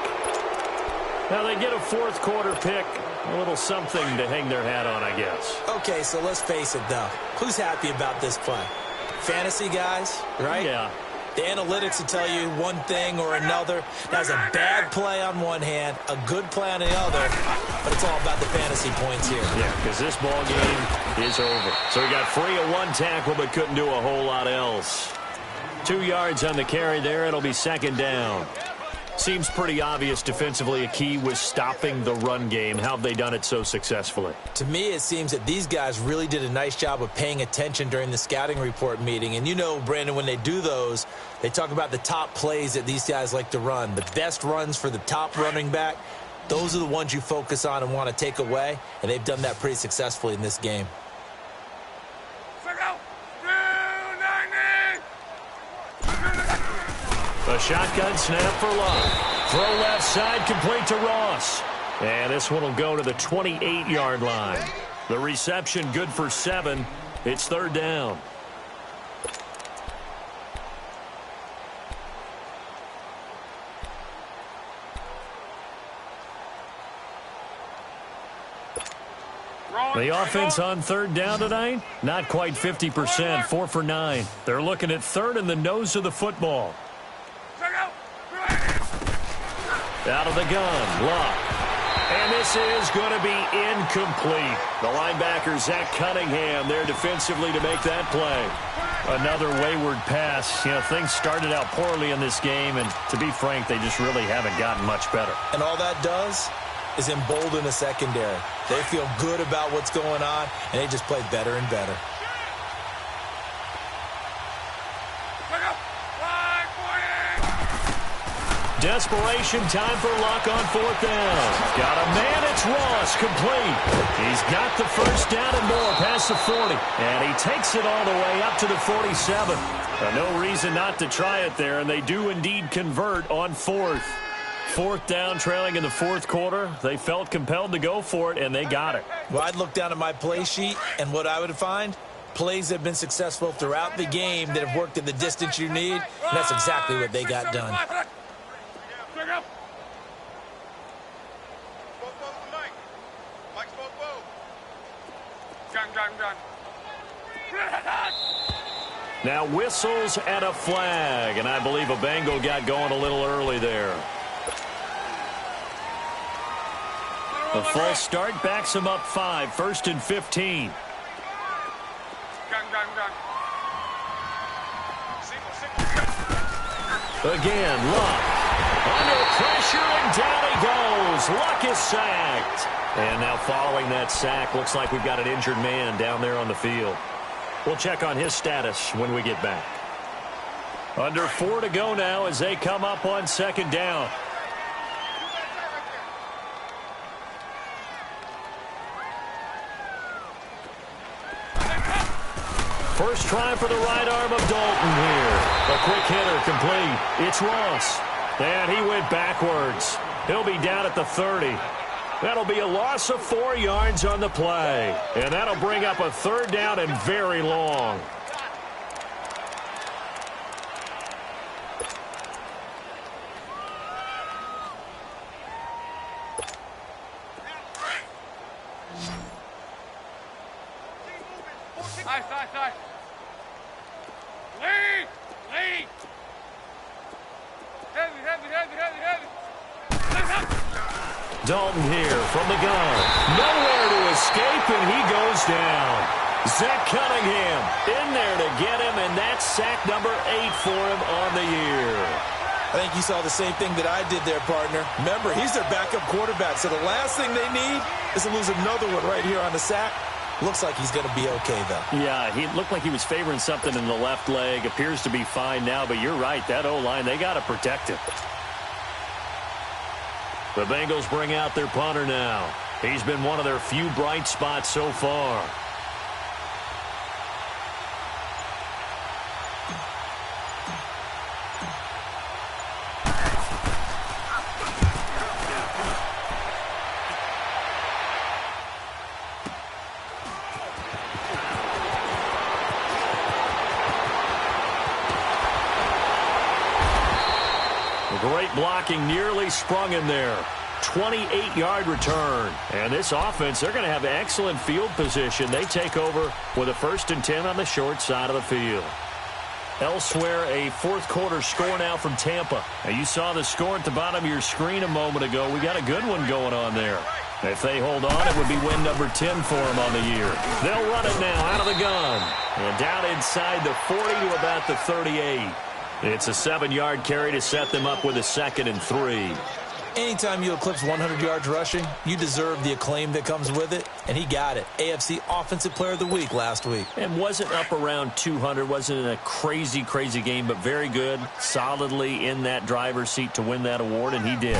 Speaker 1: Now they get a fourth quarter pick. A little something to hang their hat on, I guess.
Speaker 2: Okay, so let's face it, though. Who's happy about this play? Fantasy guys, right?
Speaker 1: Yeah.
Speaker 2: The analytics will tell you one thing or another. That's a bad play on one hand, a good play on the other, but it's all about the fantasy points here.
Speaker 1: Yeah, because this ball game is over. So he got free of one tackle but couldn't do a whole lot else. 2 yards on the carry there. It'll be second down. Seems pretty obvious defensively a key was stopping the run game. How have they done it so successfully?
Speaker 2: To me, it seems that these guys really did a nice job of paying attention during the scouting report meeting. And you know, Brandon, when they do those, they talk about the top plays that these guys like to run. The best runs for the top running back, those are the ones you focus on and want to take away. And they've done that pretty successfully in this game.
Speaker 1: A shotgun snap for Luck. Throw left side, complete to Ross. And this one will go to the 28-yard line. The reception good for 7. It's third down. The offense on third down tonight, not quite 50%, 4 for 9. They're looking at third in the nose of the football. Out of the gun, Luck. And this is going to be incomplete. The linebacker, Zach Cunningham, there defensively to make that play. Another wayward pass. You know, things started out poorly in this game, and to be frank, they just really haven't gotten much better.
Speaker 2: And all that does is embolden the secondary. They feel good about what's going on, and they just play better and better.
Speaker 1: Desperation time for Luck on fourth down. Got a man, it's Ross, complete. He's got the first down and more past the 40. And he takes it all the way up to the 47. No reason not to try it there, and they do indeed convert on fourth. Fourth down, trailing in the fourth quarter. They felt compelled to go for it, and they got it.
Speaker 2: Well, I'd look down at my play sheet, and what I would find, plays that have been successful throughout the game that have worked at the distance you need, and that's exactly what they got done.
Speaker 1: Now whistles and a flag, and I believe a Bengal got going a little early there. The false start backs him up 5, 1st and 15. Again, Luck. Under pressure, and down he goes. Luck is sacked. And now following that sack, looks like we've got an injured man down there on the field. We'll check on his status when we get back. Under 4 to go now as they come up on second down. First try for the right arm of Dalton here. A quick hitter complete. It's Ross. And he went backwards. He'll be down at the 30. That'll be a loss of 4 yards on the play. And that'll bring up a third down and very long.
Speaker 3: Nice. Lead. Heavy.
Speaker 1: Dalton here from the gun. Nowhere to escape, and he goes down. Zach Cunningham in there to get him, and that's sack number 8 for him on the year.
Speaker 2: I think you saw the same thing that I did there, partner. Remember, he's their backup quarterback, so the last thing they need is to lose another one right here on the sack. Looks like he's going to be okay, though.
Speaker 1: Yeah, he looked like he was favoring something in the left leg. Appears to be fine now, but you're right. That O-line, they got to protect him. The Bengals bring out their punter now. He's been one of their few bright spots so far. Great blocking, nearly sprung in there. 28-yard return. And this offense, they're going to have excellent field position. They take over with a 1st and 10 on the short side of the field. Elsewhere, a fourth-quarter score now from Tampa. Now, you saw the score at the bottom of your screen a moment ago. We got a good one going on there. If they hold on, it would be win number 10 for them on the year. They'll run it now out of the gun. And down inside the 40 to about the 38. It's a 7-yard carry to set them up with a 2nd and 3.
Speaker 2: Anytime you eclipse 100 yards rushing, you deserve the acclaim that comes with it, and he got it. AFC Offensive Player of the Week last week.
Speaker 1: And wasn't up around 200, wasn't in a crazy game, but very good, solidly in that driver's seat to win that award, and he did.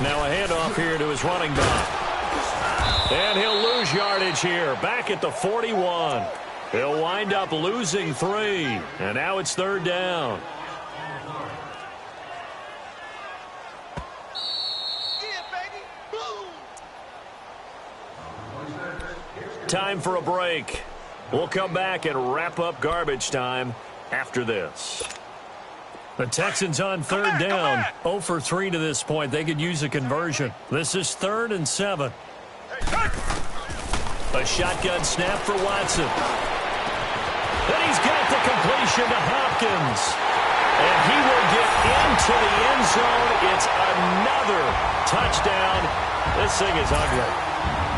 Speaker 1: Now a handoff here to his running back. And he'll lose yardage here, back at the 41. He'll wind up losing 3, and now it's 3rd down. Time for a break. We'll come back and wrap up garbage time after this. The Texans on 3rd down. 0 for 3 to this point. They could use a conversion. This is 3rd and 7. A shotgun snap for Watson. Then he's got the completion to Hopkins. And he will get into the end zone. It's another touchdown. This thing is ugly.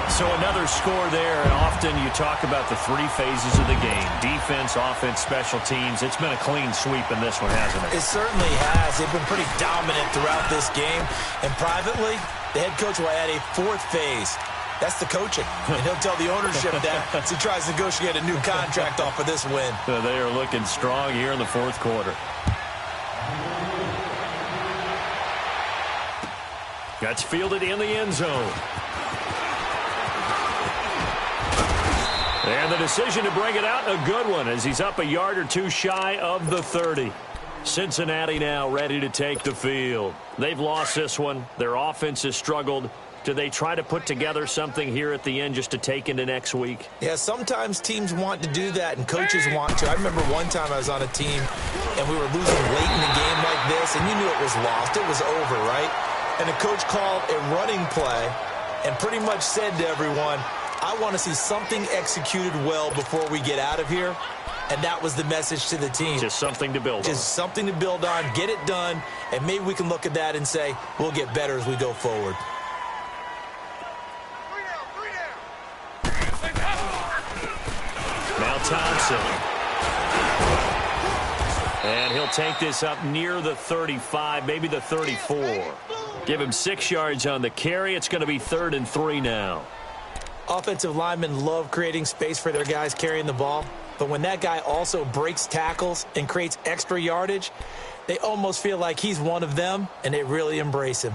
Speaker 1: So another score there. And often you talk about the 3 phases of the game. Defense, offense, special teams. It's been a clean sweep in this one, hasn't it?
Speaker 2: It certainly has. They've been pretty dominant throughout this game. And privately, the head coach will add a 4th phase. That's the coaching. And he'll tell the ownership that as he tries to negotiate a new contract off of this win.
Speaker 1: So they are looking strong here in the 4th quarter. That's fielded in the end zone. And the decision to bring it out, a good one, as he's up a yard or 2 shy of the 30. Cincinnati now ready to take the field. They've lost this one. Their offense has struggled. Do they try to put together something here at the end just to take into next week?
Speaker 2: Yeah, sometimes teams want to do that and coaches want to. I remember one time I was on a team and we were losing late in the game like this, and you knew it was lost. It was over, right? And the coach called a running play and pretty much said to everyone, I want to see something executed well before we get out of here. And that was the message to the team.
Speaker 1: Just something to build on.
Speaker 2: Just something to build on, get it done, and maybe we can look at that and say, we'll get better as we go forward.
Speaker 1: Now Thompson. And he'll take this up near the 35, maybe the 34. Give him 6 yards on the carry. It's going to be 3rd and 3 now.
Speaker 2: Offensive linemen love creating space for their guys carrying the ball. But when that guy also breaks tackles and creates extra yardage, they almost feel like he's one of them, and they really embrace him.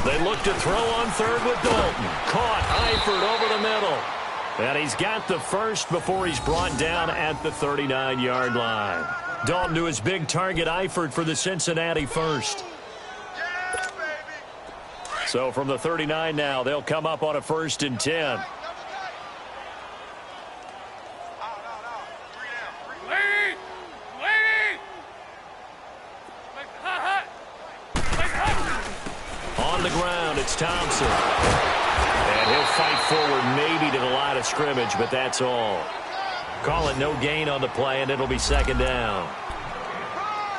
Speaker 1: They look to throw on third with Dalton. Caught. Eifert over the middle. And he's got the first before he's brought down at the 39-yard line. Dalton to his big target, Eifert, for the Cincinnati first. So from the 39 now, they'll come up on a 1st and 10. On the ground, it's Thompson. And he'll fight forward maybe to the line of scrimmage, but that's all. Call it no gain on the play, and it'll be 2nd down.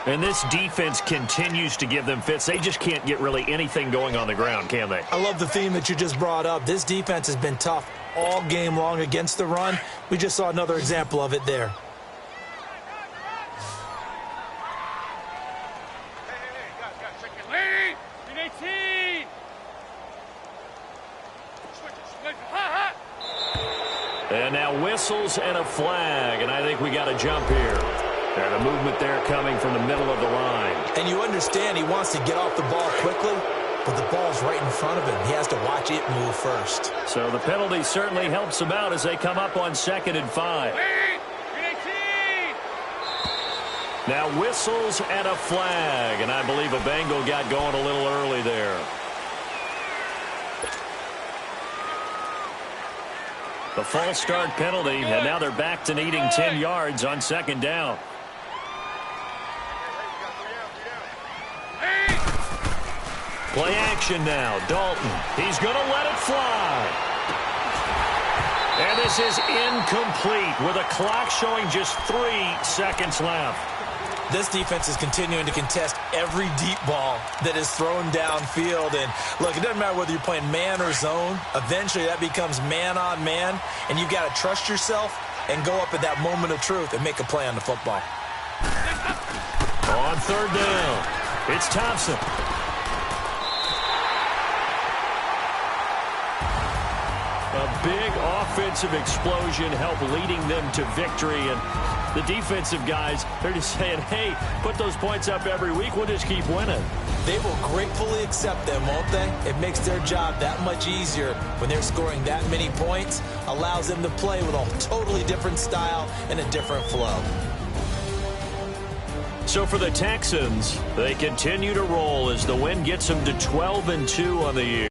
Speaker 1: And this defense continues to give them fits. They just can't get really anything going on the ground, can they?
Speaker 2: I love the theme that you just brought up. This defense has been tough all game long against the run. We just saw another example of it there.
Speaker 1: And now whistles and a flag, and I think we got a jump here. And a movement there coming from the middle of the line.
Speaker 2: And you understand he wants to get off the ball quickly, but the ball's right in front of him. He has to watch it move first.
Speaker 1: So the penalty certainly helps him out as they come up on 2nd and 5. Now whistles and a flag, and I believe a Bengal got going a little early there. The false start penalty, and now they're back to needing 10 yards on 2nd down. Play action now. Dalton. He's going to let it fly. And this is incomplete with a clock showing just 3 seconds left.
Speaker 2: This defense is continuing to contest every deep ball that is thrown downfield. And, look, it doesn't matter whether you're playing man or zone. Eventually, that becomes man on man, and you've got to trust yourself and go up at that moment of truth and make a play on the football.
Speaker 1: On 3rd down, it's Thompson. A big offensive explosion helped leading them to victory, and the defensive guys, they're just saying, hey, put those points up every week, we'll just keep winning.
Speaker 2: They will gratefully accept them, won't they? It makes their job that much easier when they're scoring that many points, allows them to play with a totally different style and a different flow.
Speaker 1: So for the Texans, they continue to roll as the win gets them to 12-2 on the year.